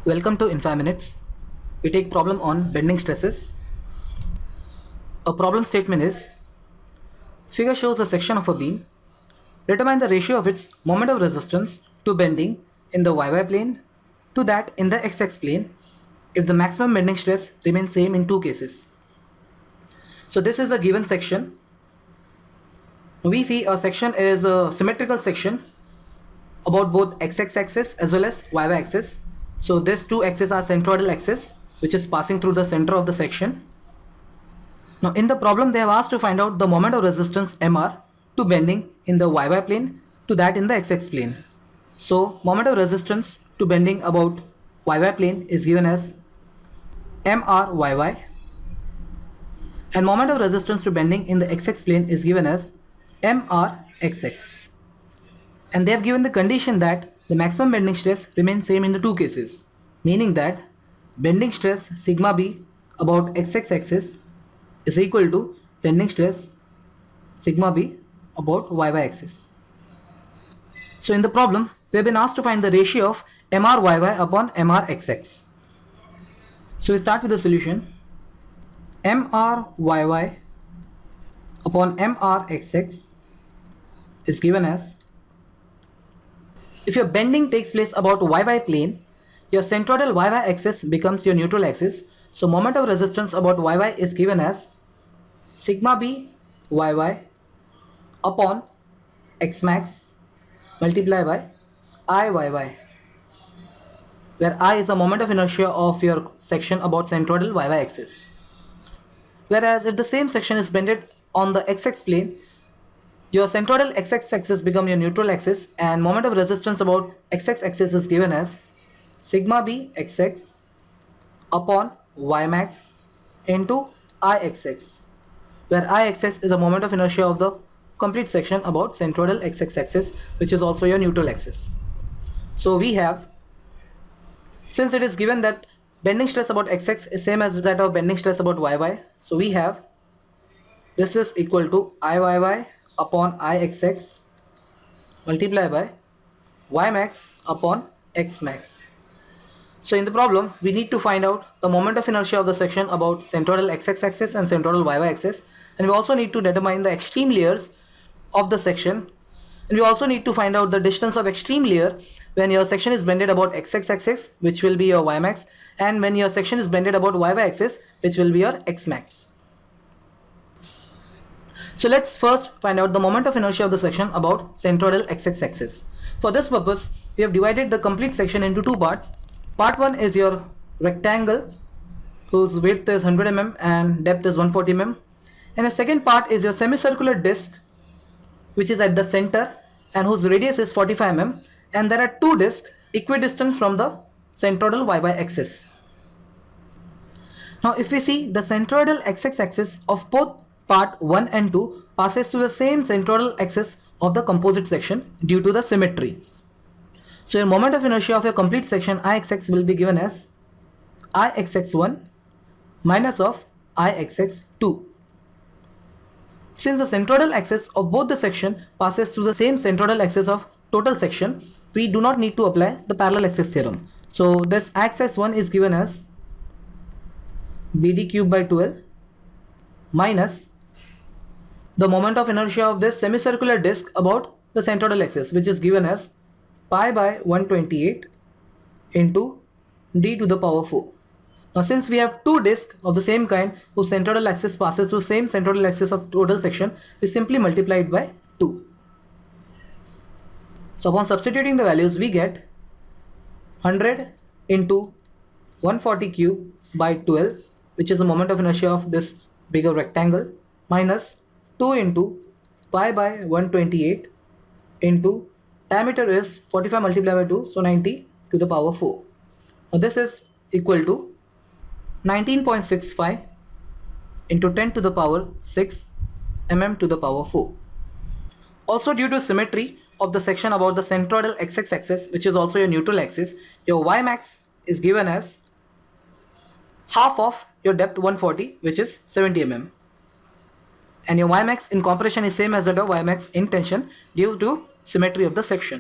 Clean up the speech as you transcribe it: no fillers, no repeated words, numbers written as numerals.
Welcome to In 5 Minutes. We take problem on bending stresses. A problem statement is figure shows a section of a beam. Determine the ratio of its moment of resistance to bending in the YY plane to that in the XX plane if the maximum bending stress remains same in two cases. So this is a given section. We see a section is a symmetrical section about both XX axis as well as YY axis. So these two axes are centroidal axis which is passing through the center of the section. Now in the problem they have asked to find out the moment of resistance Mr to bending in the YY plane to that in the XX plane. So moment of resistance to bending about YY plane is given as MRYY and moment of resistance to bending in the XX plane is given as MRXX. And they have given the condition that the maximum bending stress remains same in the two cases, meaning that bending stress sigma b about XX axis is equal to bending stress sigma b about YY axis. So in the problem, we have been asked to find the ratio of MRYY upon MRXX. So we start with the solution. MRYY upon MRXX is given as, if your bending takes place about YY plane, your centroidal YY axis becomes your neutral axis. So moment of resistance about YY is given as sigma b YY upon X max multiplied by IYY, where I is the moment of inertia of your section about centroidal YY axis. Whereas if the same section is bended on the XX plane, your centroidal XX axis become your neutral axis and moment of resistance about XX axis is given as sigma b XX upon Y max into IXX, where IXX is the moment of inertia of the complete section about centroidal XX axis, which is also your neutral axis. So we have, since it is given that bending stress about XX is same as that of bending stress about YY, so we have this is equal to IYY upon IXX multiplied by Y max upon X max. So in the problem, we need to find out the moment of inertia of the section about centroidal XX axis and centroidal YY axis, and we also need to determine the extreme layers of the section, and we also need to find out the distance of extreme layer when your section is bended about XX axis, which will be your Y max, and when your section is bended about YY axis, which will be your X max. So let's first find out the moment of inertia of the section about centroidal XX axis. For this purpose, we have divided the complete section into two parts. Part 1 is your rectangle whose width is 100 mm and depth is 140 mm, and the second part is your semicircular disc which is at the center and whose radius is 45 mm, and there are two discs equidistant from the centroidal YY axis. Now if we see, the centroidal XX axis of both part 1 and 2 passes through the same centroidal axis of the composite section due to the symmetry. So your moment of inertia of your complete section IXX will be given as IXX1 minus of IXX2. Since the centroidal axis of both the section passes through the same centroidal axis of total section, we do not need to apply the parallel axis theorem. So this IXX1 is given as BD cube by 12 minus the moment of inertia of this semicircular disc about the centroidal axis, which is given as pi by 128 into d to the power 4. Now since we have two discs of the same kind whose centroidal axis passes through same centroidal axis of total section, we simply multiply it by 2. So upon substituting the values, we get 100 into 140 cube by 12, which is the moment of inertia of this bigger rectangle, minus 2 into pi by 128 into diameter is 45 multiplied by 2, so 90 to the power 4. Now this is equal to 19.65 into 10 to the power 6 mm to the power 4. Also, due to symmetry of the section about the centroidal XX axis, which is also your neutral axis, your Y max is given as half of your depth 140, which is 70 mm. And your Y max in compression is same as that of Y max in tension due to symmetry of the section.